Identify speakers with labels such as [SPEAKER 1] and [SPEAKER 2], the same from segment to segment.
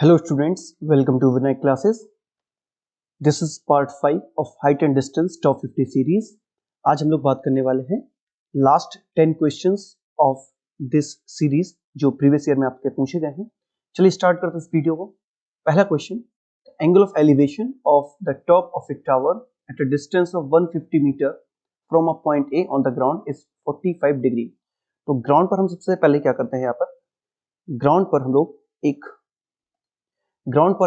[SPEAKER 1] Hello students, welcome to Vinay classes. This is part 5 of height and distance top 50 series. आज हम लोग बात करने वाले हैं last 10 questions of this series जो प्रीवियस ईयर में आपके पूछे गए हैं. चलिए स्टार्ट करते हैं इस वीडियो को. पहला question, angle of elevation of the top of a tower at a distance of 150 metre from a point A on the ground is 45 degree. तो ग्राउंड पर हम सबसे पहले क्या करते हैं, यहाँ पर ग्राउंड पर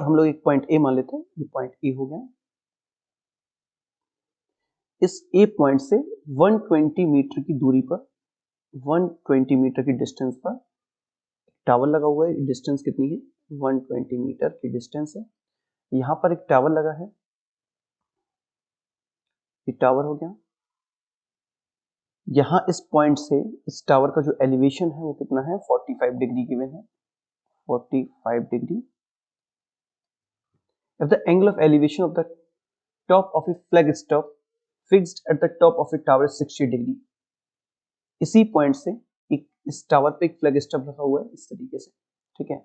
[SPEAKER 1] हम लोग एक पॉइंट ए मान लेते हैं. ये पॉइंट ए हो गया. इस ए पॉइंट से 120 मीटर की दूरी पर, 120 मीटर की डिस्टेंस पर टावर लगा हुआ है. डिस्टेंस कितनी है? 120 मीटर की डिस्टेंस है. यहां पर एक टावर लगा है. ये टावर हो गया. यहां इस पॉइंट से इस टावर का जो एलिवेशन है वो कितना है? 45 डिग्री गिवन है. 45 degree. If the angle of elevation of the top of a flagstaff fixed at the top of a tower is 60 degree. इसी पॉइंट से इस टावर पे एक फ्लैगस्टॉफ रखा हुआ है इस तरीके से, ठीक है.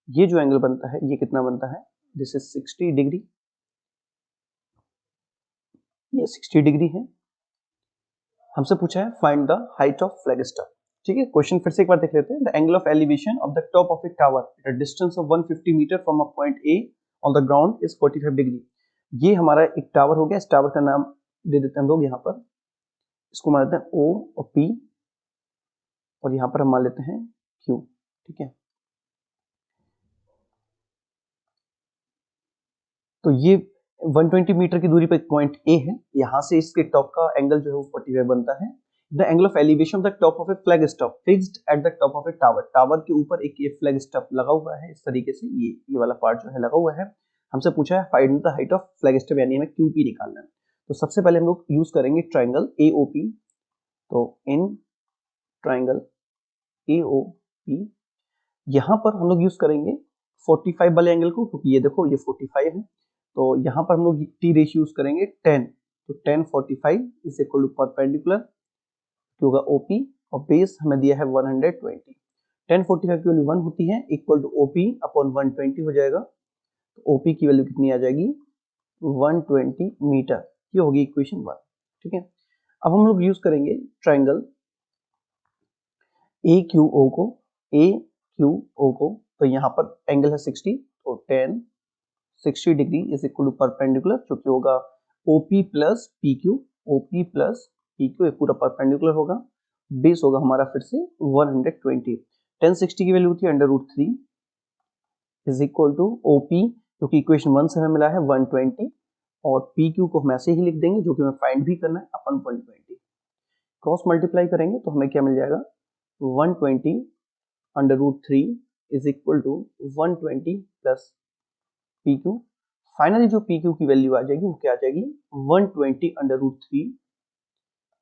[SPEAKER 1] ये जो एंगल बनता है ये कितना बनता है? This is 60 degree. ये 60 डिग्री है. हमसे पूछा है फाइंड द हाइट ऑफ फ्लैगस्टॉफ. ठीक है, क्वेश्चन फिर से एक बार देख लेते हैं. The angle of elevation of the top of a tower at a distance of 150 metre from a point A on the ground is 45 degree. ये हमारा एक टावर हो गया. इस टावर का नाम दे देते हैं हम लोग. यहाँ पर इसको मान लेते हैं O और P और यहाँ पर हम मान लेते हैं Q. ठीक है, तो ये 120 मीटर की दूरी पर एक पॉइंट A है. यहाँ से इसके टॉप का एंगल जो है वो 45 बनता है. The angle of elevation of the top of A flag stop fixed at the top of a tower. Tower के ऊपर एक ये फ्लैग स्टॉप लगा हुआ है इस तरीके से. ये वाला पार्ट जो है लगा हुआ है. हमसे पूछा है find the height of flag stop, यानी हमें QP निकालना है. तो सबसे पहले हम लोग यूज करेंगे ट्राइंगल AOP. तो इन ट्राइंगल AOP यहाँ पर हम लोग यूज करेंगे 45 वाले एंगल को, क्योंकि ये देखो ये 45 है. तो यहाँ पर हम लोग T रेशियो यूज करेंगे 10. तो 10 45 इज इक्वल टू परपेंडिकुलर होगा OP और बेस हमें दिया है 120. 10 45 की वैल्यू 1 होती है, इक्वल टू OP अपॉन 120 हो जाएगा. तो OP की वैल्यू कितनी आ जाएगी? 120 मीटर. ये होगी इक्वेशन 1. ठीक है, अब हम लोग यूज करेंगे ट्राइंगल AQO को. तो यहाँ पर एंगल है 60. तो 10 60 degree is equal to perpendicular, जो कि होगा OP plus PQ. OP plus PQ ये पूरा परपेंडिकुलर होगा. बेस होगा हमारा फिर से 120. 10 60 की वैल्यू होती है √3 इज इक्वल टू OP, क्योंकि इक्वेशन 1 से हमें मिला है 120, और PQ को हम ऐसे ही लिख देंगे, जो कि हमें फाइंड भी करना है, अपन 120. क्रॉस मल्टीप्लाई करेंगे तो हमें क्या मिल जाएगा? 120 √3 is equal to 120 plus PQ. Finally जो PQ की वैल्यू आ जाएगी वो क्या आ जाएगी? 120 √3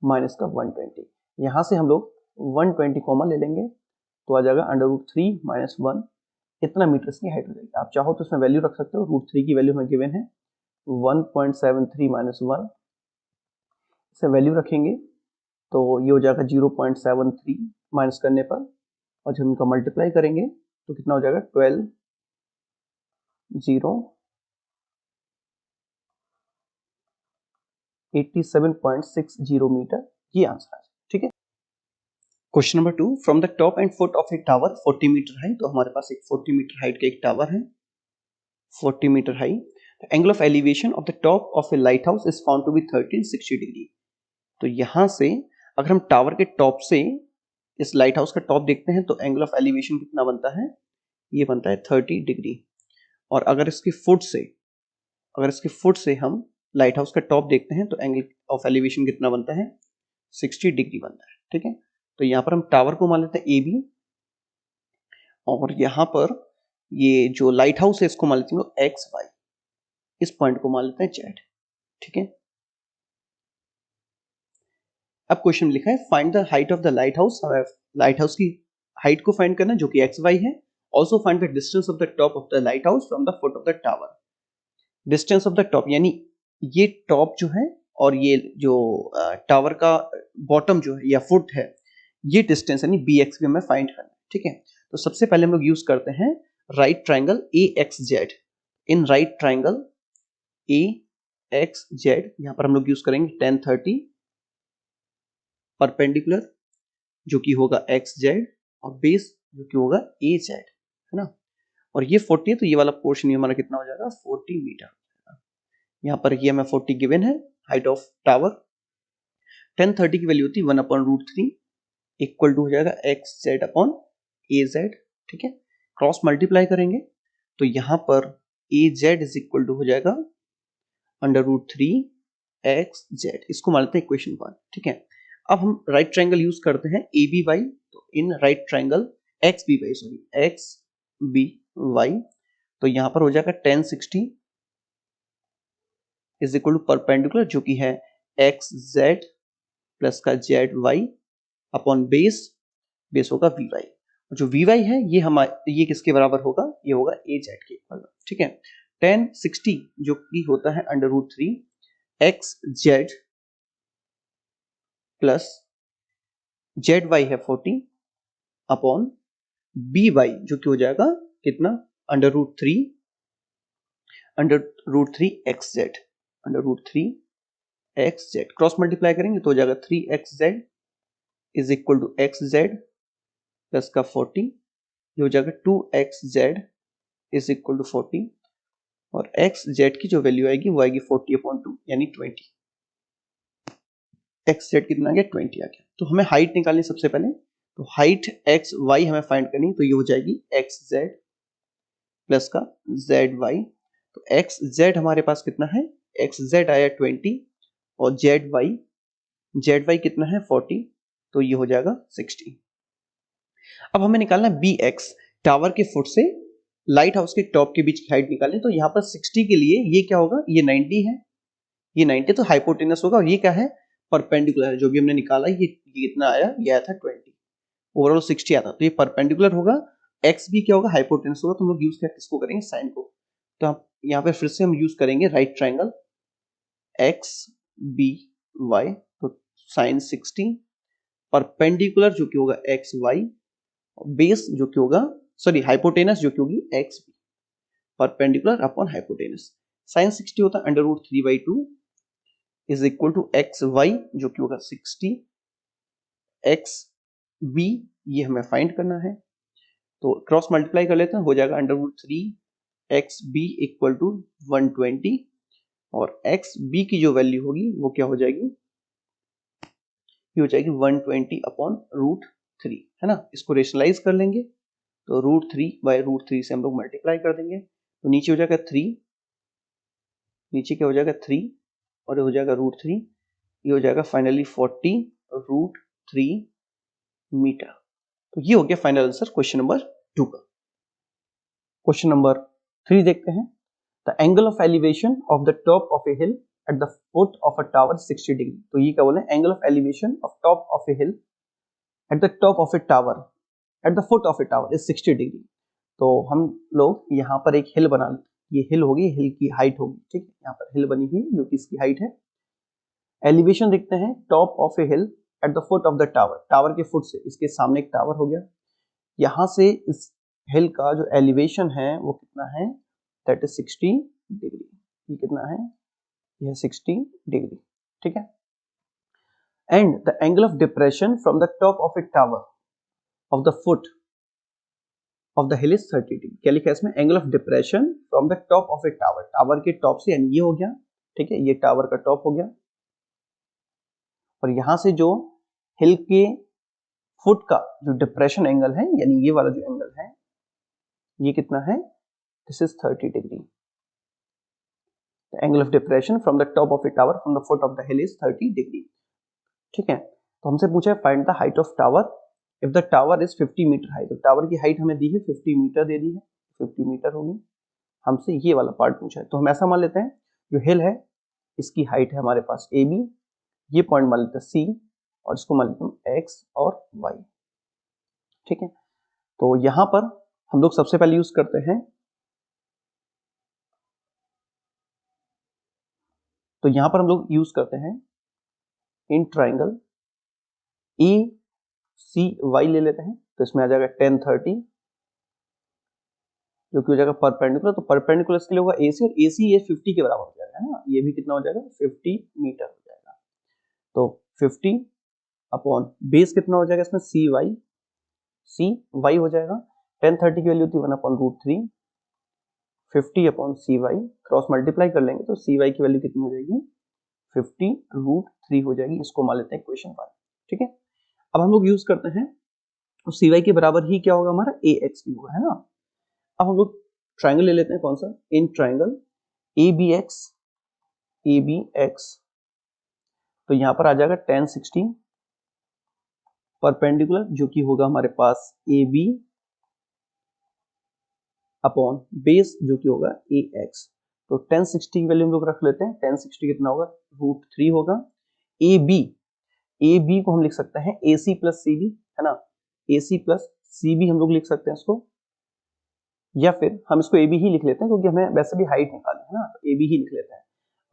[SPEAKER 1] माइनस का 120. यहाँ से हम लोग 120 कॉमन ले लेंगे तो आ जाएगा √3 माइनस 1. इतना मीटर की हाइट हो जाएगी. आप चाहो तो इसमें वैल्यू रख सकते हो. √3 की वैल्यू हमें गिवन है 1.73 माइनस 1. इसे वैल्यू रखेंगे तो ये हो जाएगा 0.73 माइनस करने पर, और जब इनका मल्टीप्लाई करेंगे तो कितना हो जाएगा? 87.60 मीटर. ये आंसर है. ठीक है. Question number 2, from the top and foot of a tower 40 metre high. तो हमारे पास एक 40 मीटर हाइट का एक टावर है, 40 metre high. The angle of elevation of the top of a lighthouse is found to be 1360 degree. तो यहां से अगर हम टावर के टॉप से इस लाइट हाउस का टॉप देखते हैं तो एंगल ऑफ एलिवेशन कितना बनता है? ये बनता है 30 डिग्री. और अगर इसके फुट से हम लाइट हाउस का टॉप देखते हैं तो एंगल ऑफ एलिवेशन कितना बनता है? 60 डिग्री बनता है. ठीक है, तो यहाँ पर हम टावर को मान लेते हैं AB, और यहाँ पर ये जो लाइट हाउस है इसको मान लेते हैं XY. इस पॉइंट को मान लेते हैं Z. ठीक है, अब क्वेश्चन लिखा है find the height of the light house. Light house की हाइट को फाइंड करना जो कि XY है. Also find the distance of the top of the light house from the foot of the tower. Distance of the top यानी ये top जो है और ये जो टावर का बॉटम जो है या फुट है, ये डिस्टेंस यानी BX भी हमें फाइंड करना है. ठीक है, तो सबसे पहले हम लोग यूज करते हैं right triangle A x Z, in right triangle A x Z यहां पर हम लोग यूज करेंगे 1030 परपेंडिकुलर जो कि होगा एक्स जेड और बेस जो कि होगा ए जेड, है ना। और ये 40 है तो ये वाला पोर्शन हमारा कितना हो जाएगा 40 मीटर। यहाँ पर ये हमें 40 गिवन है हाइट ऑफ टावर। 1030 की वैल्यू होती है 1/√3 इक्वल टू हो जाएगा एक्स जेड अपॉन ए जेड, ठीक है। क्रॉस मल्टीप्लाई करेंगे तो यहाँ पर ए जेड इज इक्वल टू हो जाएगा √3 एक्स जेड, इसको मानते हैं इक्वेशन 1, ठीक है। अब हम राइट ट्रायंगल यूज करते हैं ए बी वाई, तो in right triangle X B Y तो यहां पर हो जाएगा 1060 इज इक्वल टू परपेंडिकुलर जो कि है एक्स जेड प्लस का जेड वाई अपॉन बेस होगा वी वाई। जो वी वाई है ये किसके बराबर होगा, ये होगा ए जेड के बराबर, ठीक है। 1060 जो कि होता है √3 X Z plus Z Y है 40 अपॉन बी वाई जो कि हो जाएगा कितना √3 एक्स जेड क्रॉस मल्टीप्लाई करेंगे तो हो जाएगा 3xz is equal to X Z plus का 40 ये हो जाएगा 2xz इज इक्वल टू 40 और एक्स जेड की जो वैल्यू आएगी वो आएगी 40/2 यानी 20। एक्स जेड कितना आ गया 20 आ गया। तो हमें हाइट निकालनी सबसे पहले, तो हाइट एक्स वाई हमें फाइंड करनी, तो ये हो जाएगी एक्स जेड प्लस का जेड वाई। तो एक्स जेड हमारे पास कितना है, एक्स जेड आया 20 और जेड वाई कितना है 40, तो ये हो जाएगा 60। अब हमें निकालना बी एक्स, टावर के फुट से लाइट हाउस के टॉप के बीच की हाइट निकालनी। तो यहाँ पर 60 के लिए ये क्या होगा, ये 90 है, ये 90 तो हाइपोटेनस होगा और ये क्या है परपेंडिकुलर है। जो भी हमने निकाला ये कितना आया, ये आया था 20, ओवरऑल 60 आता, तो ये परपेंडिकुलर होगा। एक्स भी क्या होगा हाइपोटेनस होगा, तो हम लोग यूज किसको करेंगे साइन को। तो हम यहाँ पे फिर से हम यूज करेंगे right triangle X B Y, तो साइन 60 परपेंडिकुलर जो कि होगा एक्स वाई, बेस जो कि होगा हाइपोटेनस जो कि होगी X B, perpendicular upon hypotenuse. Sine 60 होता है √3/2 is equal to X Y जो कि होगा 60 एक्स बी, ये हमें फाइंड करना है। तो क्रॉस मल्टीप्लाई कर लेते हैं, हो जाएगा √3 एक्स बी इक्वल टू 120 और एक्स बी की जो वैल्यू होगी वो क्या हो जाएगी, ये हो जाएगी 120/√3, है ना। इसको रेशनलाइज कर लेंगे तो √3/√3 से हम लोग मल्टीप्लाई कर देंगे, तो नीचे हो जाएगा 3, नीचे क्या हो जाएगा 3 और ये हो जाएगा √3, ये हो जाएगा फाइनली 40√3 मीटर। तो ये हो गया फाइनल आंसर क्वेश्चन नंबर 2 का। क्वेश्चन नंबर 3 देखते हैं। The angle of elevation of the top of A hill at the foot of a tower 60 degree. तो ये क्या बोले, angle of elevation of top of A hill eight the top of a tower at the foot of a tower is 60 degree. तो हम लोग यहाँ पर एक हिल बना लेते, ये हिल होगी, हिल की हाइट होगी, ठीक है। यहाँ पर हिल बनी हुई है जो कि इसकी हाइट है। एलिवेशन देखते हैं, top of A hill at the foot of the tower, tower के फुट से, इसके सामने एक टावर हो गया, यहां से इस हिल का जो एलिवेशन है वो कितना है, दैट इज 60 डिग्री। ये कितना है, यह 60 डिग्री, ठीक है। And the angle of depression from the top of a tower of the foot of the hill is 30 degree. क्या लिखा है इसमें, angle of depression from the top of a tower, tower के टॉप से, यानी ये हो गया, ठीक है, ये टावर का टॉप हो गया, और यहां से जो हिल के फुट का जो डिप्रेशन एंगल है, यानी ये वाला जो एंगल है, ये कितना है, this is 30 degree. The angle of depression from the top of a tower from the foot of the hill is 30 degree, ठीक है। तो हमसे पूछा है find the height of tower if the tower is 50 metre high. तो tower की height हमें दी है 50 मीटर दे दी है, 50 मीटर होगी, हमसे ये वाला पार्ट पूछा है। तो हम ऐसा मान लेते हैं, जो हिल है इसकी हाइट है हमारे पास ए बी, ये पॉइंट मान लेते हैं सी, और इसको मान लेते हैं एक्स और वाई, ठीक है। तो यहां पर हम लोग सबसे पहले यूज करते हैं, तो यहां पर हम लोग यूज करते हैं in triangle A C Y ले लेते हैं, तो इसमें आ जाएगा 1030 जो कि हो जाएगा परपेंडिकुलर, तो परपेंडिकुलर इसके लिए होगा AC, और AC ये 50 के बराबर हो जाएगा, है ना, ये भी कितना हो जाएगा 50 मीटर हो जाएगा। तो 50 अपॉन बेस कितना हो जाएगा इसमें cy हो जाएगा, 1030 की वैल्यू होती है 1/√3, 50 अपॉन cy, क्रॉस मल्टीप्लाई कर लेंगे तो cy की वैल्यू कितनी हो जाएगी 50√3 हो जाएगी। इसको मान लेते हैं इक्वेशन 1, ठीक है। अब हम लोग यूज करते हैं, तो cy के बराबर ही क्या होगा हमारा ax भी होगा, है ना। अब हम लोग ट्राइंगल ले लेते हैं, कौन सा, इन ट्राइंगल abx, तो यहां पर आ जाएगा 1060 परपेंडिकुलर, जो कि होगा हमारे पास AB अपॉन बेस, जो कि होगा ax। तो 1060 की वैल्यू हम लोग रख लेते हैं, 1060 कितना होगा √3 होगा। AB को हम लिख सकते हैं AC प्लस CB, है ना, AC प्लस CB हम लोग लिख सकते हैं इसको, या फिर हम इसको AB ही लिख लेते हैं क्योंकि हमें वैसे भी हाइट निकालनी है ना, तो AB ही लिख लेते हैं।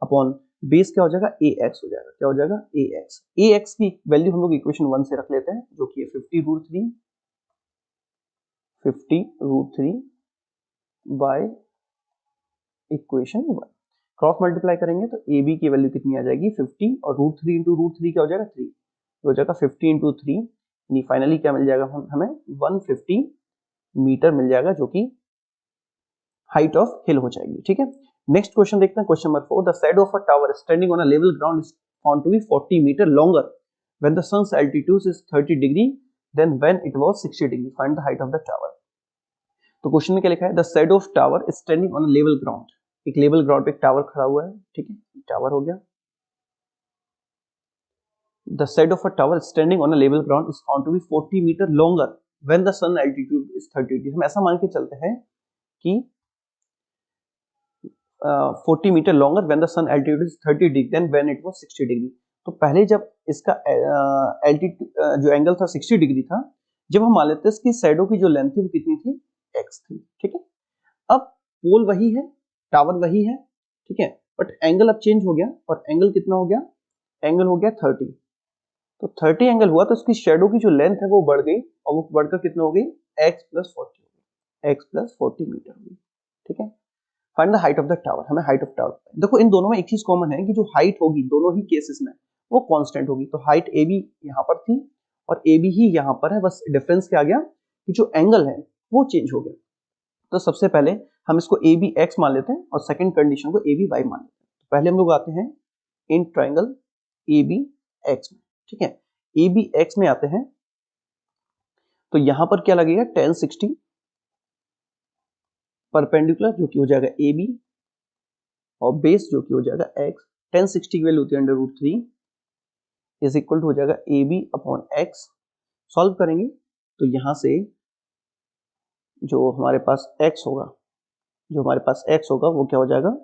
[SPEAKER 1] अपॉन बेस क्या हो जाएगा AX हो जाएगा, क्या हो जाएगा AX की वैल्यू हम लोग इक्वेशन 1 से रख लेते हैं, जो कि है 50√3 बाय इक्वेशन 1। क्रॉस मल्टीप्लाई करेंगे तो AB की वैल्यू कितनी आ जाएगी 50, और √3 इंटू √3 क्या हो जाएगा 3, हो जाएगा 50 इंटू 3, यानी फाइनली क्या मिल जाएगा हमें 150 मीटर मिल जाएगा, जो कि हाइट ऑफ हिल हो जाएगी, ठीक है। नेक्स्ट क्वेश्चन देखते हैं, question number 4, the side of a tower standing on a level ground is found to be 40 metre longer when the sun's altitude is 30 degree then when it was 60 degree, find the height of the tower. तो question में क्या लिखा है, the side of tower is standing on a level ground, एक level ground पे एक tower खड़ा हुआ है, ठीक है, टावर हो गया। The side of a tower standing on a level ground is found to be 40 metre longer when the sun altitude is 30 degree. हम ऐसा मान के चलते हैं कि 40 metre longer when the sun altitude is 30 degree then when it was 60 degree. तो पहले जब इसका एल्टीट्यूड जो एंगल था 60 डिग्री था, जब हम मान लेते हैं इसकी साइडों की जो लेंथ थी वो कितनी थी x थी, ठीक है। अब पोल वही है, टावर वही है, ठीक है, बट एंगल अब चेंज हो गया, और एंगल कितना हो गया, एंगल हो गया 30। तो 30 एंगल हुआ तो उसकी शेडो की जो लेंथ है वो बढ़ गई, और वो बढ़कर कितना हो गई x प्लस 40 मीटर हो गई, ठीक है। Find the height of the tower, हमें हाइट ऑफ टावर, देखो इन दोनों में एक चीज कॉमन है कि जो हाइट होगी दोनों ही केसेस में वो कांस्टेंट होगी। तो हाइट ए बी यहाँ पर थी और ए बी ही यहाँ पर है, बस डिफरेंस क्या आ गया कि जो एंगल है वो चेंज हो गया। तो सबसे पहले हम इसको ए बी एक्स मान लेते हैं और सेकंड कंडीशन को ए बी वाई मान लेते हैं। तो पहले हम लोग आते हैं in triangle A B X में, ठीक है, ए बी एक्स में आते हैं। तो यहां पर क्या लगेगा 1060 परपेंडिकुलर, जो कि हो जाएगा ए बी, और बेस जो कि हो जाएगा x। 1060 की वैल्यू होती है √3 इज इक्वल टू हो जाएगा A B upon X. Solve करेंगे तो यहां से जो हमारे पास x होगा, वो क्या हो जाएगा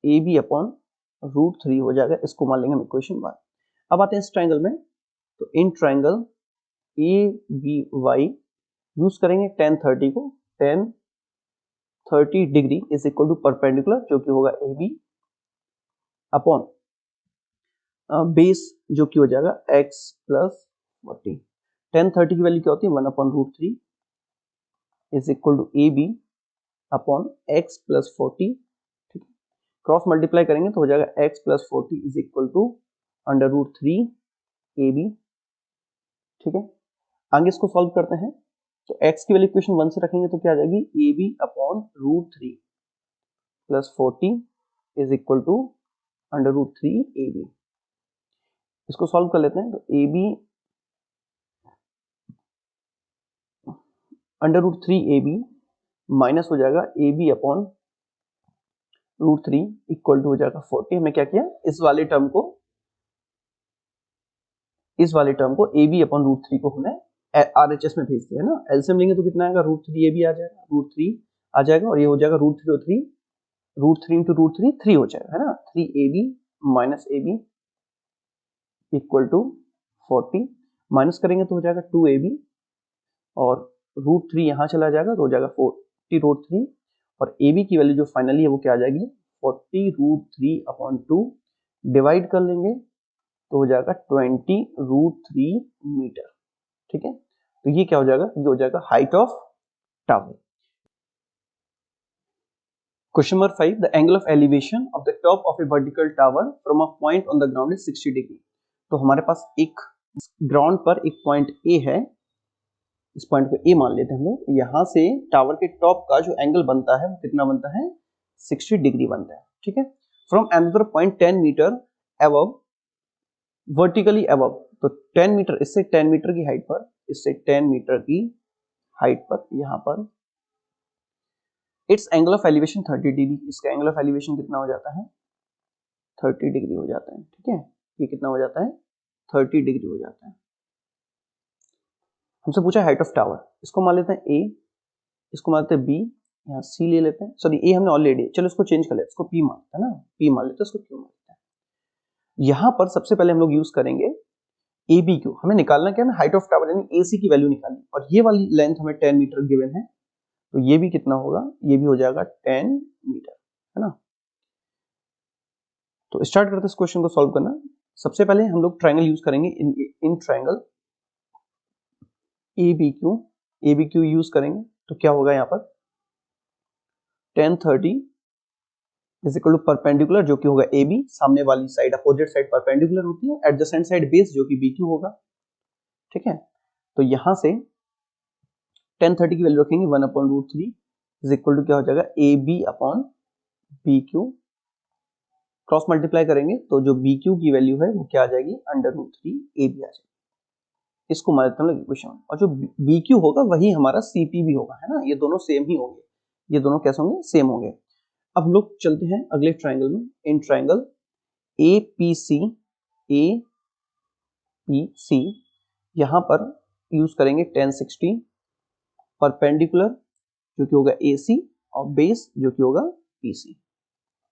[SPEAKER 1] ए बी अपॉन √3 हो जाएगा। इसको मान लेंगे हम इक्वेशन 1। अब आते हैं इस ट्राइंगल में, तो in triangle A B Y use करेंगे 1030 को, 1030 degree is equal to perpendicular, जो कि होगा ए बी अपॉन बेस, जो कि हो जाएगा x प्लस 40। 1030 की वैल्यू क्या होती है 1/√3 is equal to A B upon x plus 40, ठीक है। क्रॉस मल्टीप्लाई करेंगे तो हो जाएगा x plus 40 is equal to √3 A B, ठीक है। आगे इसको सॉल्व करते हैं, तो x की वैल्यू इक्वेशन 1 से रखेंगे तो क्या आ जाएगी A B upon √3 plus 40 is equal to √3 A B. इसको सॉल्व कर लेते हैं, तो A B √3 A B minus हो जाएगा A B upon √3 equal to हो जाएगा 40। हमें क्या किया, इस वाले टर्म को ए बी अपॉन √3 को हमने RHS में भेज दिया है ना। एलसीएम लेंगे तो कितना आएगा √3 ए बी आ जाएगा, √3 आ जाएगा, और ये हो जाएगा √3 और 3, √3 इंटू √3 3 हो जाएगा, है ना। 3 A B minus A B equal to 40, minus करेंगे तो हो जाएगा 2 ए बी, और √3 यहाँ चला जाएगा तो हो जाएगा 40√3, और ए बी की वैल्यू जो फाइनली है वो क्या आ जाएगी 40√3 अपॉन 2, डिवाइड कर लेंगे तो हो जाएगा 20√3 मीटर, ठीक है। तो ये क्या हो जाएगा, ये हो जाएगा height of tower. Question number 5, the angle of elevation of the top of A vertical tower from a point on the ground is 60 degree. तो हमारे पास एक ग्राउंड पर एक पॉइंट ए है, इस पॉइंट को ए मान लेते हैं हम लोग। यहाँ से टावर के टॉप का जो एंगल बनता है वो कितना बनता है, 60 डिग्री बनता है, ठीक है। From another point 10 metre above, vertically above, तो 10 मीटर, इससे 10 मीटर की हाइट पर, इससे 10 मीटर की हाइट पर, यहाँ पर it's angle of elevation 30 degree, इसका एंगल ऑफ एलिवेशन कितना हो जाता है, 30 डिग्री हो जाता है, ठीक है। ये कितना हो जाता है, 30 डिग्री हो जाता है। हमसे पूछा हाइट ऑफ टावर, इसको मान लेते हैं ए, इसको मान लेते हैं बी, यहाँ सी ले लेते हैं, सॉरी ए हमने ऑलरेडी, चलो इसको चेंज कर लेते हैं, इसको पी मानते हैं ना, पी मान लेते हैं, इसको क्यू मानते हैं। यहाँ पर सबसे पहले हम लोग यूज करेंगे ए बी क्यू, हमें निकालना क्या है, हाइट ऑफ टावर यानी ए सी की वैल्यू निकालनी, और ये वाली लेंथ हमें 10 मीटर गिवन है, तो ये भी कितना होगा, ये भी हो जाएगा 10 मीटर, है ना। तो स्टार्ट करते हैं इस क्वेश्चन को सॉल्व करना। सबसे पहले हम लोग ट्रायंगल यूज करेंगे, in triangle A B Q use करेंगे, तो क्या होगा यहाँ पर 10 30 इज इक्वल टू परपेंडिकुलर, जो कि होगा ए बी, सामने वाली साइड अपोजिट साइड परपेंडिकुलर होती है, एडजेसेंट साइड बेस जो कि बी क्यू होगा, ठीक है। तो यहां से 10 30 की वैल्यू रखेंगे 1/√3 इज इक्वल टू क्या हो जाएगा, A B upon B Q, cross multiply करेंगे तो जो बी क्यू की वैल्यू है वो क्या आ जाएगी, √3 ए बी आ जाएगी। इसको मान लेते हैं इक्वेशन, और जो बी क्यू होगा वही हमारा सी पी भी होगा, है ना, ये दोनों सेम ही होंगे, ये दोनों कैसे होंगे, सेम होंगे। अब हम लोग चलते हैं अगले ट्रायंगल में, इन ट्रायंगल ए पी सी, यहां पर यूज करेंगे 10 60, परपेंडिकुलर जो कि होगा ए सी, और बेस जो कि होगा पी सी, है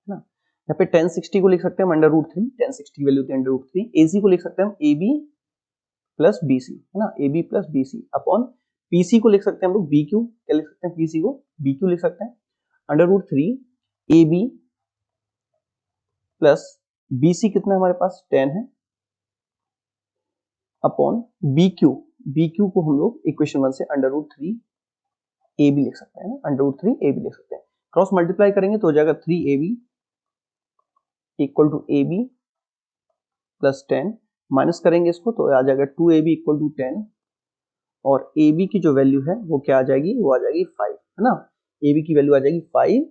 [SPEAKER 1] ना। यहाँ पे 10 60 को लिख सकते हैं हम √3, 10 60 की वैल्यू होती है √3, ए सी को लिख सकते हैं हम A B plus B C, है ना, A B plus B C upon P C को लिख सकते हैं हम लोग बी क्यू, क्या लिख सकते हैं, पी सी को बी क्यू लिख सकते हैं √3 A B plus B C, कितना है हमारे पास 10 है, अपॉन बी क्यू को हम लोग इक्वेशन 1 से √3 ए बी लिख सकते हैं ना, √3 ए बी लिख सकते हैं। क्रॉस मल्टीप्लाई करेंगे तो हो जाएगा 3 A B equal to A B plus 10, minus करेंगे इसको तो आ जाएगा 2 ए बी इक्वल टू 10, और ए बी की जो वैल्यू है वो क्या आ जाएगी, वो आ जाएगी 5, है ना, ए बी की वैल्यू आ जाएगी 5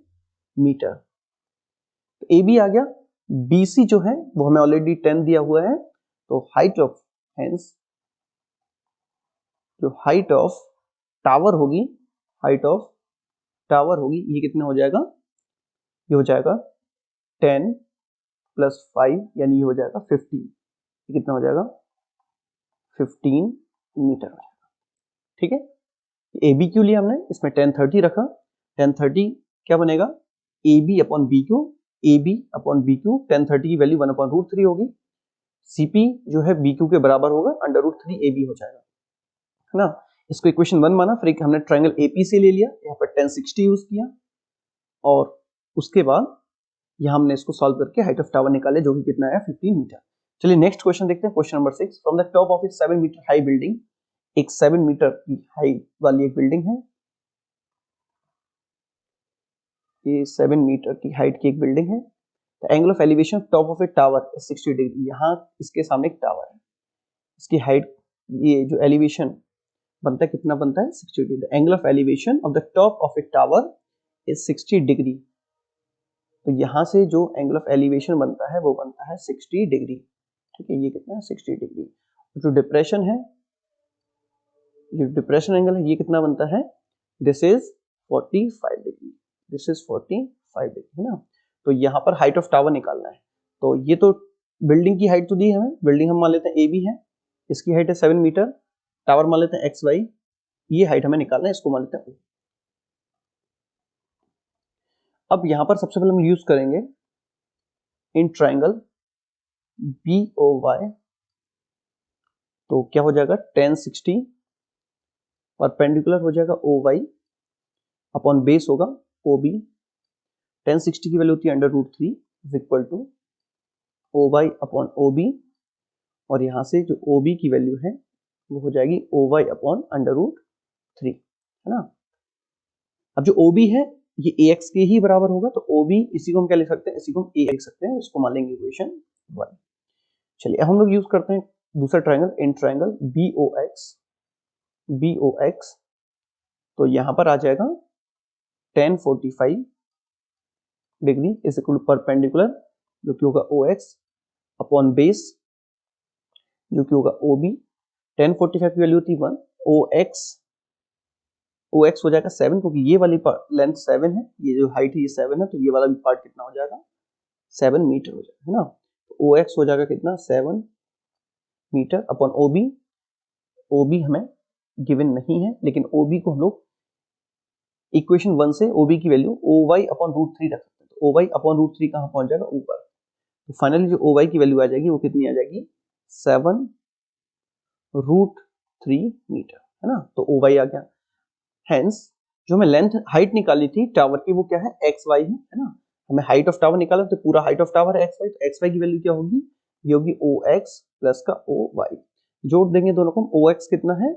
[SPEAKER 1] मीटर। तो ए बी आ गया, बी सी जो है वो हमें ऑलरेडी 10 दिया हुआ है, तो हाइट ऑफ, हेंस जो हाइट ऑफ टावर होगी, हाइट ऑफ टावर होगी, ये कितना हो जाएगा, ये हो जाएगा 10 प्लस 5 यानी ये हो जाएगा 15, ये कितना हो जाएगा 15 मीटर हो जाएगा, ठीक है। ए बी क्यू लिया हमने, इसमें 10 30 रखा, 10 30 क्या बनेगा, A B upon B Q, A B upon B Q, 10 30 की वैल्यू 1/√3 होगी, सीपी जो है बी क्यू के बराबर होगा, √3 ए बी हो जाएगा, है ना। इसको इक्वेशन 1 माना, फिर हमने ट्रायंगल एपी से ले लिया, यहाँ पर 10 60 यूज किया, और उसके बाद यहाँ हमने इसको सॉल्व करके हाइट ऑफ टावर निकाले, जो कि कितना है 15 मीटर। चलिए नेक्स्ट क्वेश्चन देखते हैं, question number 6, from the top of a 7 metre high building, एक 7 मीटर की हाइट वाली एक बिल्डिंग है, ये 7 मीटर की हाइट की एक बिल्डिंग है, the angle of elevation top of a tower is 60 degree, यहाँ इसके सामने एक टावर है, इसकी हाइट, ये जो एलिवेशन बनता है कितना बनता है 60 degree, the angle of elevation of the top of a tower is 60 degree, तो यहां से जो एंगल ऑफ एलिवेशन बनता है वो बनता है 60 डिग्री, ठीक है, ये कितना है 60 डिग्री। जो डिप्रेशन है, जो डिप्रेशन एंगल है ये कितना बनता है, this is 45 degree, this is 45 degree, है ना। तो यहाँ पर हाइट ऑफ टावर निकालना है, तो ये तो बिल्डिंग की हाइट तो दी है हमें, बिल्डिंग हम मान लेते हैं ए बी है, इसकी हाइट है 7 मीटर, टावर मान लेते हैं एक्स वाई, ये हाइट हमें निकालना है, इसको मान लेते हैं। अब यहां पर सबसे पहले हम यूज करेंगे in triangle B O Y, तो क्या हो जाएगा 10 60 परपेंडिकुलर हो जाएगा ओ वाई अपॉन बेस होगा ओ बी, 10 60 की वैल्यू होती है √3 is equal to O Y upon O B, और यहां से जो ओ बी की वैल्यू है वो हो जाएगी ओ वाई अपॉन √3, है ना। अब जो ओ बी है ये ax के ही बराबर होगा, तो OB इसी को हम क्या लिख सकते हैं, इसी को हम A लिख सकते हैं, इसको मान लेंगे इक्वेशन 1। चलिए अब हम लोग यूज करते हैं दूसरा ट्रायंगल, इन ट्रायंगल BOX, तो यहां पर आ जाएगा tan 45 degree is equal to perpendicular जो कि होगा OX अपॉन बेस जो कि होगा OB। tan 45 की वैल्यू थी 1, OX हो जाएगा 7, क्योंकि ये वाली लेंथ 7 है, ये जो हाइट है ये 7 है, तो ये वाला भी पार्ट कितना हो जाएगा, 7 मीटर हो जाएगा, है ना। तो OX हो जाएगा कितना, 7 मीटर अपॉन OB हमें गिवन नहीं है, लेकिन OB को हम लोग इक्वेशन 1 से OB की वैल्यू OY अपॉन रूट 3 रख सकते हैं, तो OY अपॉन रूट 3 कहाँ पहुंच जाएगा, ऊपर। तो फाइनली जो OY की वैल्यू आ जाएगी वो कितनी आ जाएगी, 7 रूट 3 मीटर, है ना। तो OY आ गया। हेंस जो हमें लेंथ हाइट निकाली थी टावर की वो क्या है, XY है ना। हमें हाइट ऑफ टावर निकाला तो पूरा हाइट ऑफ टावर है XY, तो XY की वैल्यू क्या होगी, ये होगी OX प्लस का OY। जोड़ देंगे दोनों को, OX कितना है,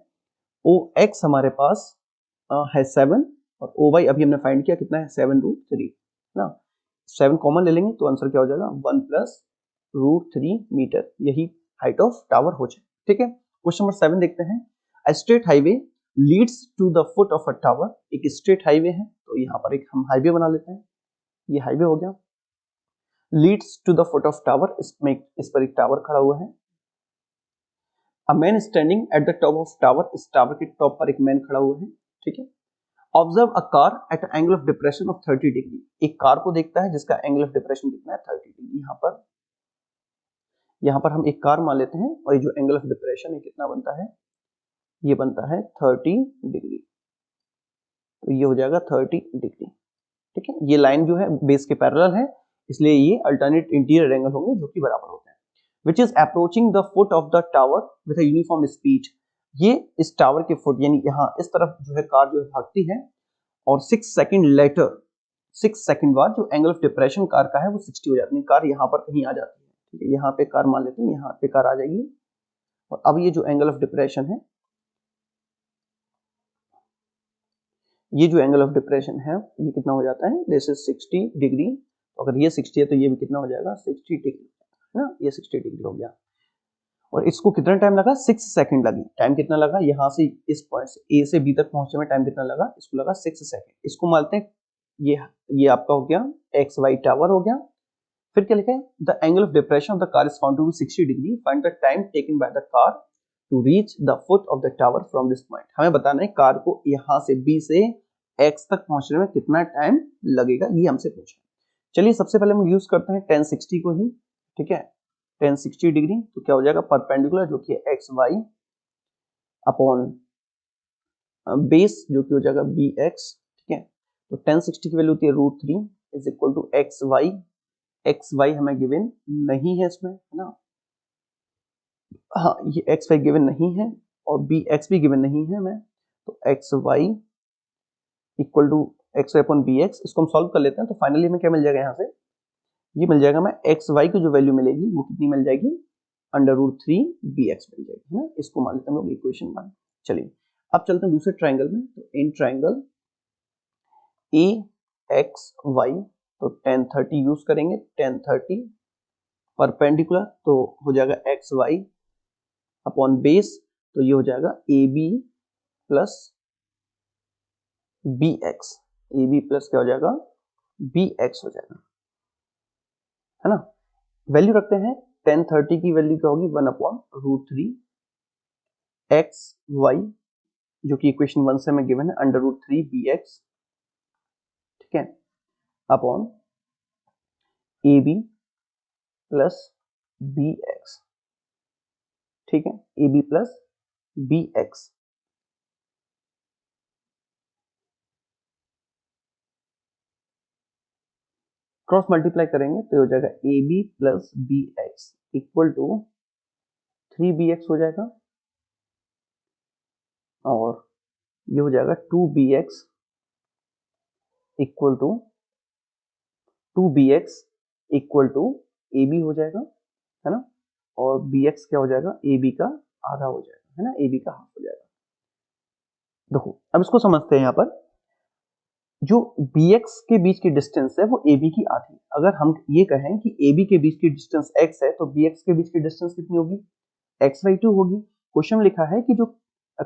[SPEAKER 1] OX हमारे पास है 7 और OY अभी हमने फाइंड किया कितना है, 7 रूट 3 ना। 7 कॉमन ले लेंगे तो आंसर क्या हो जाएगा, 1 प्लस रूट 3 मीटर, यही हाइट ऑफ टावर हो जाए। ठीक है, क्वेश्चन नंबर 7 देखते हैं। A straight highway leads to the foot of a tower, एक स्ट्रेट हाईवे है, तो यहाँ पर एक हम हाईवे बना लेते हैं, ये हाईवे हो गया। Leads to the foot of tower, इसमें इस पर एक टावर खड़ा हुआ है। A man standing at the top of tower, इस टावर के टॉप पर एक मैन खड़ा हुआ है। ठीक है, observe a car at angle of depression of 30 degree, एक कार को देखता है जिसका एंगल ऑफ डिप्रेशन कितना है, 30 डिग्री। यहाँ पर हम एक कार मान लेते हैं और ये जो एंगल ऑफ डिप्रेशन है कितना बनता है, ये बनता है 30 डिग्री, तो ये हो जाएगा 30 डिग्री। ठीक है, ये लाइन जो है बेस के पैरेलल है, इसलिए ये अल्टरनेट इंटीरियर एंगल होंगे जो कि बराबर होते हैं। Which is approaching the foot of the tower with a uniform speed, ये इस टावर के फुट यानी यहाँ इस तरफ जो है कार जो है भागती है, और 6 सेकंड लेटर, 6 सेकंड बाद जो एंगल ऑफ डिप्रेशन कार का है वो 60 हो जाती है, कार यहाँ पर कहीं आ जाती है। ठीक है, यहाँ पे कार मान लेते हैं, यहाँ पे कार आ जाएगी, और अब ये जो एंगल ऑफ डिप्रेशन है, ये जो एंगल ऑफ डिप्रेशन है ये कितना हो जाता है, दिस इज 60 डिग्री, तो अगर ये 60 है तो ये भी कितना हो जाएगा, 60 डिग्री, है ना, ये 60 डिग्री हो गया। और इसको कितना टाइम लगा, 6 सेकंड लगी। टाइम कितना लगा, यहाँ से इस पॉइंट से A से B तक पहुंचने में टाइम कितना लगा, इसको लगा 6 सेकंड। इसको मानते हैं ये आपका हो गया XY टावर हो गया। फिर क्या लिखा है, the angle of depression of the car is found to be 60 degree, find the time taken by the car to reach the foot of the tower from this point. हमें बताना है car को यहाँ से B से X तक पहुंचने में कितना टाइम लगेगा, ये हमसे पूछा। चलिए सबसे पहले हम यूज करते हैं tan 60 को ही। ठीक है, tan 60 डिग्री तो क्या हो जाएगा, परपेंडिकुलर जो कि XY अपॉन बेस जो कि हो जाएगा BX। ठीक है, तो tan 60 की वैल्यू होती है √3 इज इक्वल टू XY हमें गिवन नहीं है इसमें, है ना। हाँ, ये XY गिवन नहीं है और BX भी गिवन नहीं है हमें, तो XY equal to XY upon BX, इसको हम सॉल्व कर लेते हैं। तो फाइनली हमें क्या मिल जाएगा, यहाँ से ये मिल जाएगा, हमें XY की जो वैल्यू मिलेगी वो कितनी मिल जाएगी, √3 BX मिल जाएगी, है ना। इसको मान लेते हैं हम लोग इक्वेशन 1। चलिए अब चलते हैं दूसरे ट्रायंगल में। तो इन ट्रायंगल AXY, तो tan 30 यूज करेंगे, tan 30 परपेंडिकुलर तो हो जाएगा XY अपॉन बेस, तो ये हो जाएगा AB plus BX, AB plus क्या हो जाएगा, BX हो जाएगा, है ना। वैल्यू रखते हैं, tan 30 की वैल्यू क्या होगी, 1 अपॉन √3 XY जो कि इक्वेशन 1 से हमें गिवन है, √3 BX। ठीक है, अपॉन AB प्लस BX। ठीक है, AB plus BX। Cross multiply करेंगे तो हो जाएगा AB plus BX equal to 3BX हो जाएगा, और ये हो जाएगा 2BX equal to 2BX equal to AB हो जाएगा, है ना। और BX क्या हो जाएगा, AB का आधा हो जाएगा, है ना, AB का हाफ हो जाएगा। देखो अब इसको समझते हैं। यहाँ पर जो bx के बीच की डिस्टेंस है वो ab की आधी। अगर हम ये कहें कि ab के बीच की डिस्टेंस x है तो bx के बीच की डिस्टेंस कितनी होगी, x/2 होगी। क्वेश्चन में लिखा है कि जो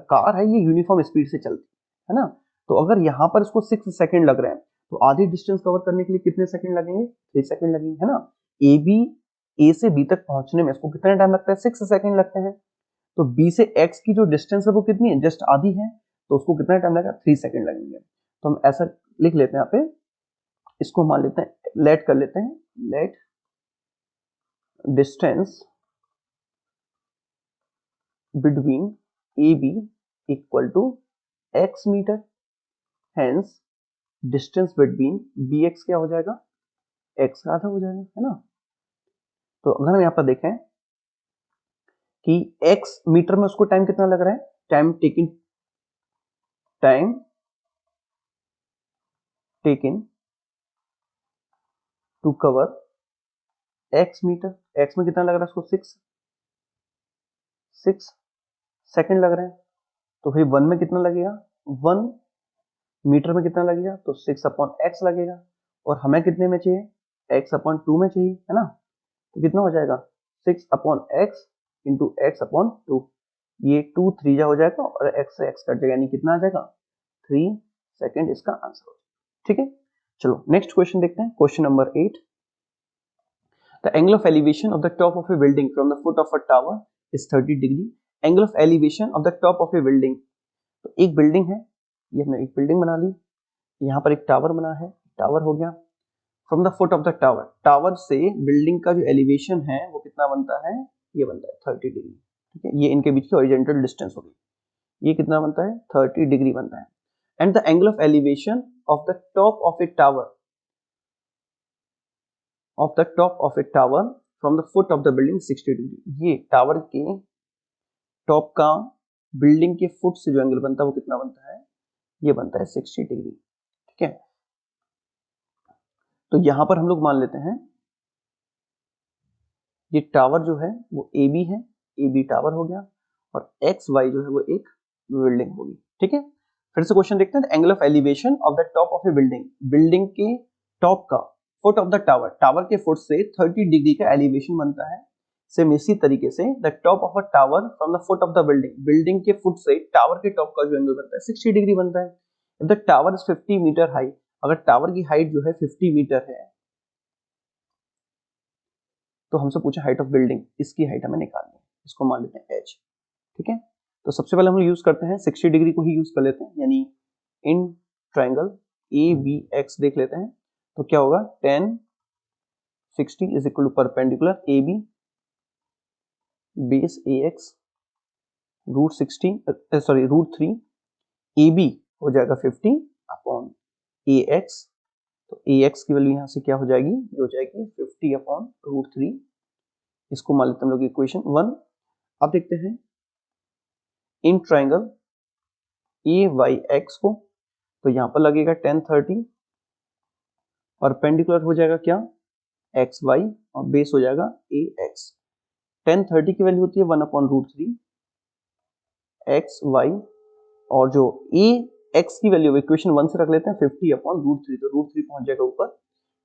[SPEAKER 1] कार है ये यूनिफॉर्म स्पीड से चलती है ना, तो अगर यहाँ पर इसको 6 सेकंड लग रहे हैं तो आधी डिस्टेंस कवर करने के लिए कितने सेकंड लगेंगे, 3 सेकंड लगेंगे, है ना। ए से बी तक पहुंचने में इसको कितना टाइम लगता है, 6 सेकंड लगते हैं। तो बी से एक्स की जो डिस्टेंस है वो कितनी है, जस्ट आधी है, तो उसको कितना टाइम लगेगा, 3 सेकंड लगेंगे। तो हम ऐसा लिख लेते हैं यहाँ पे, इसको मान लेते हैं, लेट कर लेते हैं, let distance between A B equal to X metre, hence distance between B X क्या हो जाएगा, एक्स का आधा हो जाएगा, है ना। तो अगर हम यहाँ पर देखें कि एक्स मीटर में उसको टाइम कितना लग रहा है, time taking to cover X metre, X में कितना लग रहा है उसको, 6 सेकंड लग रहे हैं। तो भाई 1 में कितना लगेगा, 1 मीटर में कितना लगेगा, तो 6/x लगेगा, और हमें कितने में चाहिए, x/2 में चाहिए, है ना। तो कितना हो जाएगा, 6/x इंटू x/2, ये 2 3 हो जाएगा और x से x कट जाएगा, यानी कितना आ जाएगा, 3 सेकंड इसका आंसर हो। ठीक है, चलो नेक्स्ट क्वेश्चन देखते हैं, question number 8। The angle of elevation of the top of A building from the foot of a tower is 30 degree. Angle of elevation of the top of A building, तो एक building है, ये हमने एक building बना ली, यहाँ पर एक टावर बना है, टावर हो गया। From the foot of the tower, tower से बिल्डिंग का जो एलिवेशन है वो कितना बनता है, ये बनता है 30 डिग्री। ठीक है, ये इनके बीच की हॉरिजॉन्टल डिस्टेंस होगी, ये कितना बनता है, 30 डिग्री बनता है। And the angle of elevation of the top of a tower, of the top of a tower from the foot of the building 60 degree. ये टावर के टॉप का बिल्डिंग के फुट से जो एंगल बनता है वो कितना बनता है, ये बनता है 60 डिग्री। ठीक है, तो यहां पर हम लोग मान लेते हैं ये टावर जो है वो ए बी है, ए बी टावर हो गया, और एक्स वाई जो है वो एक बिल्डिंग होगी। ठीक है, फिर से क्वेश्चन देखते हैं, angle of elevation of the top of A building, building के टॉप का foot of the tower, tower के फुट से 30 डिग्री का एलिवेशन बनता है। सेम इसी तरीके से the top of a tower from the foot of the building, building के फुट से टावर के टॉप का जो एंगल बनता है 60 डिग्री बनता है। If the tower is 50 metre high, अगर टावर की हाइट जो है 50 मीटर है, तो हमसे पूछा हाइट ऑफ बिल्डिंग, इसकी हाइट हमें निकालनी है, इसको मान लेते हैं h। ठीक है, तो सबसे पहले हम यूज करते हैं 60 डिग्री को ही यूज कर लेते हैं, यानी in triangle A B X देख लेते हैं, तो क्या होगा, 10 60 is equal to perpendicular A B base A X √3 A B हो जाएगा 50 अपॉन ए एक्स, तो ए एक्स की वैल्यू यहाँ से क्या हो जाएगी, ये हो जाएगी 50 अपॉन √3, इसको मान लेते हैं हम लोग इक्वेशन 1। अब देखते हैं in triangle A Y X को, तो यहां पर लगेगा 10 30, परपेंडिकुलर हो जाएगा क्या, एक्स वाई, और बेस हो जाएगा ए एक्स। 10 30 की वैल्यू होती है 1/√3 एक्स वाई, और जो ए एक्स की वैल्यू इक्वेशन 1 से रख लेते हैं 50/√3, तो √3 पहुंच जाएगा ऊपर,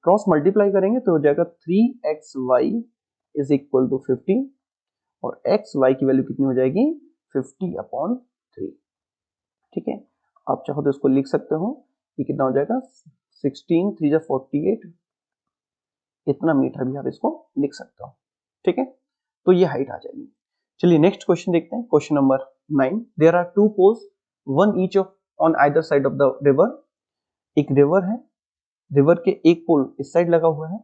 [SPEAKER 1] क्रॉस मल्टीप्लाई करेंगे तो हो जाएगा 3xy इज इक्वल टू 50, और एक्स वाई की वैल्यू कितनी हो जाएगी, 50/3। ठीक है, आप चाहो तो इसको लिख सकते हो, ये कितना हो जाएगा, 16 3 48, इतना मीटर भी आप इसको लिख सकते हो। ठीक है, तो ये हाइट आ जाएगी। चलिए नेक्स्ट क्वेश्चन देखते हैं, question number 9। There are 2 poles, one each on either side of the river. एक रिवर है, रिवर के एक पोल इस साइड लगा हुआ है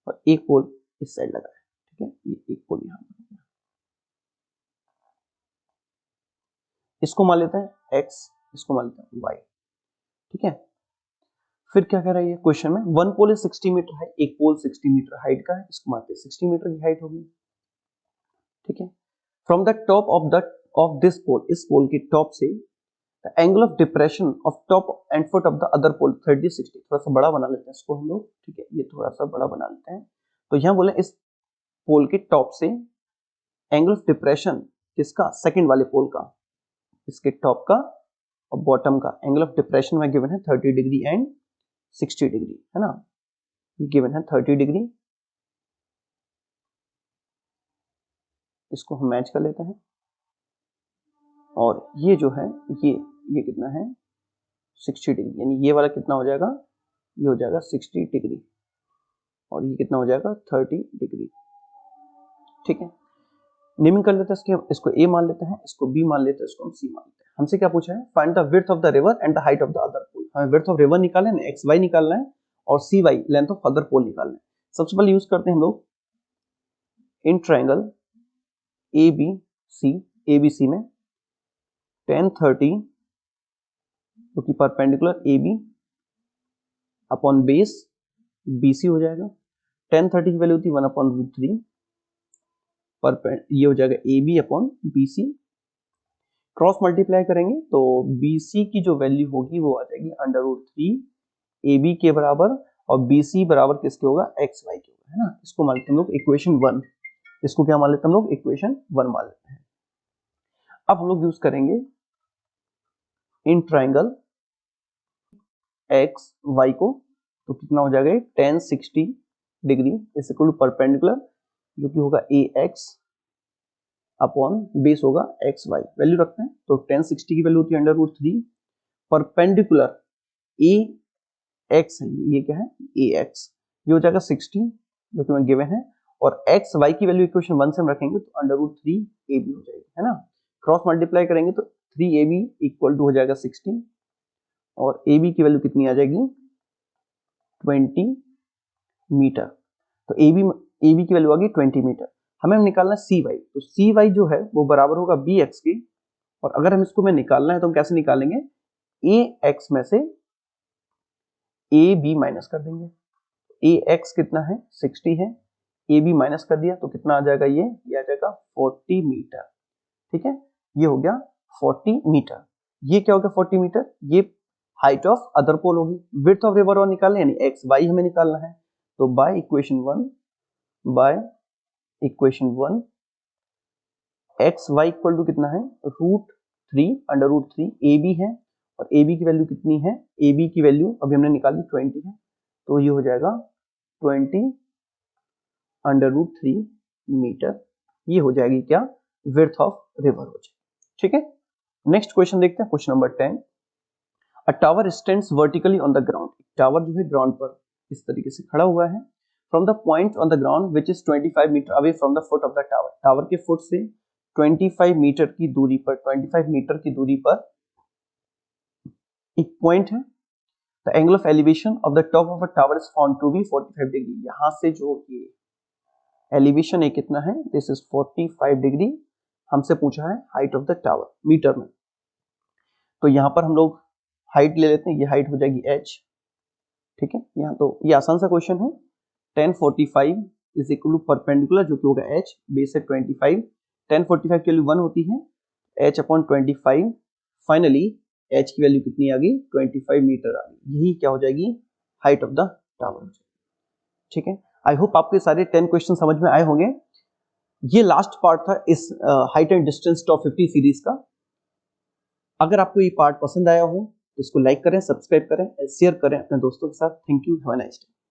[SPEAKER 1] और एक पोल इस साइड लगा है। ठीक है, ये एक पोल यहाँ, इसको मान लेते हैं x, इसको मान लेते हैं y। ठीक है, फिर क्या कह रहा है ये क्वेश्चन में, one pole is 60 metre height, एक पोल 60 मीटर हाइट का है, इसको मानते हैं 60 मीटर की हाइट होगी। ठीक है, from the top of this pole, इस पोल के टॉप से the angle of depression of top and foot of the other pole 30 60, थोड़ा सा बड़ा बना लेते हैं इसको हम लोग। ठीक है, ये थोड़ा सा बड़ा बना लेते हैं, तो यहाँ बोले इस पोल के टॉप से एंगल ऑफ डिप्रेशन किसका, सेकंड वाले पोल का, इसके टॉप का और बॉटम का एंगल ऑफ डिप्रेशन में गिवन है 30 डिग्री एंड 60 डिग्री, है ना, गिवन है 30 डिग्री। इसको हम मैच कर लेते हैं और ये जो है ये कितना है 60 डिग्री, यानी ये वाला कितना हो जाएगा, ये हो जाएगा 60 डिग्री और ये कितना हो जाएगा 30 डिग्री। ठीक है, नेमिंग कर लेते हैं इसको ए मान लेते हैं, इसको बी मान लेते हैं, इसको हम सी मान लेते हैं। हमसे क्या पूछा है, find the width of the river and the height of the other pole. हमें विड्थ ऑफ रिवर निकालना है, एक्स वाई निकालना है और C Y length of other pole निकालना है। सबसे पहले यूज करते हैं हम लोग इन ट्राइंगल ए बी सी में tan 30 जो कि perpendicular A B upon base B C हो जाएगा। tan 30 की वैल्यू होती है 1/√3 पर ये हो जाएगा A B upon B C. Cross multiply करेंगे तो बी सी की जो वैल्यू होगी वो आ जाएगी √3 ए बी के बराबर और बी सी बराबर किसके होगा, एक्स वाई के होगा, है ना। इसको मान लेते हम लोग इक्वेशन 1, इसको क्या मान लेते हैं हम लोग, इक्वेशन 1 मान लेते हैं। अब हम लोग यूज करेंगे इन ट्राइंगल एक्स वाई को, तो कितना हो जाएगा tan 60 degree is equal to perpendicular जो कि होगा ए एक्स अपॉन बेस होगा एक्स वाई। वैल्यू रखते हैं तो tan 60 की वैल्यू होती है √3 परपेंडिकुलर ए एक्स है, ये क्या है ए एक्स, ये हो जाएगा 60 जो कि मैं गिवन है और एक्स वाई की वैल्यू इक्वेशन 1 से हम रखेंगे तो √3 ए बी हो जाएगी, है ना। क्रॉस मल्टीप्लाई करेंगे तो 3 ए बी इक्वल टू हो जाएगा 60 और ए बी की वैल्यू कितनी आ जाएगी 20 मीटर। तो ए बी की वैल्यू आ गई 20 मीटर। हमें निकालना है सी वाई, तो सी वाई जो है वो बराबर होगा बी एक्स के और अगर हम इसको में निकालना है तो हम कैसे निकालेंगे, ए एक्स में से ए बी माइनस कर देंगे। ए एक्स कितना है 60 है, ए बी माइनस कर दिया तो कितना आ जाएगा, ये आ जाएगा 40 मीटर। ठीक है, ये हो गया 40 मीटर। ये क्या हो गया 40 मीटर, ये हाइट ऑफ अदर पोल होगी। विड्थ ऑफ रिवर और निकालना यानी एक्स वाई हमें निकालना है, तो by equation 1 X Y equal to कितना है √3 ए बी है और ए बी की वैल्यू कितनी है, ए बी की वैल्यू अभी हमने निकाली 20 है, तो ये हो जाएगा 20 √3 मीटर। ये हो जाएगी क्या, विड्थ ऑफ रिवर हो जाएगी। ठीक है, नेक्स्ट क्वेश्चन देखते हैं, question number 10। A tower stands vertically on the ground. Tower जो है ग्राउंड पर इस तरीके से खड़ा हुआ है। From the point on the ground which is 25 metre away from the foot of the tower. Tower के फुट से 25 मीटर की दूरी पर, 25 मीटर की दूरी पर एक पॉइंट है। The angle of elevation of the top of a tower is found to be 45 degree. यहां से जो ये एलिवेशन है कितना है, दिस इज 45 डिग्री। हमसे पूछा है height of the tower metre में, तो यहां पर हम लोग हाइट ले लेते हैं, ये हाइट हो जाएगी h। ठीक है, यहाँ तो ये आसान सा क्वेश्चन है। tan 45 is equal to perpendicular जो कि होगा h, बेस है 25, tan 45 की वैल्यू 1 होती है, h अपॉन 25, फाइनली h की वैल्यू कितनी आ गई 25 मीटर आ गई। यही क्या हो जाएगी हाइट ऑफ द टावर हो जाएगी। ठीक है, आई होप आपके सारे 10 क्वेश्चन समझ में आए होंगे। ये लास्ट पार्ट था इस height and distance top 50 series का। अगर आपको ये पार्ट पसंद आया हो तो इसको लाइक करें, सब्सक्राइब करें, शेयर करें अपने दोस्तों के साथ। Thank you, have a nice day.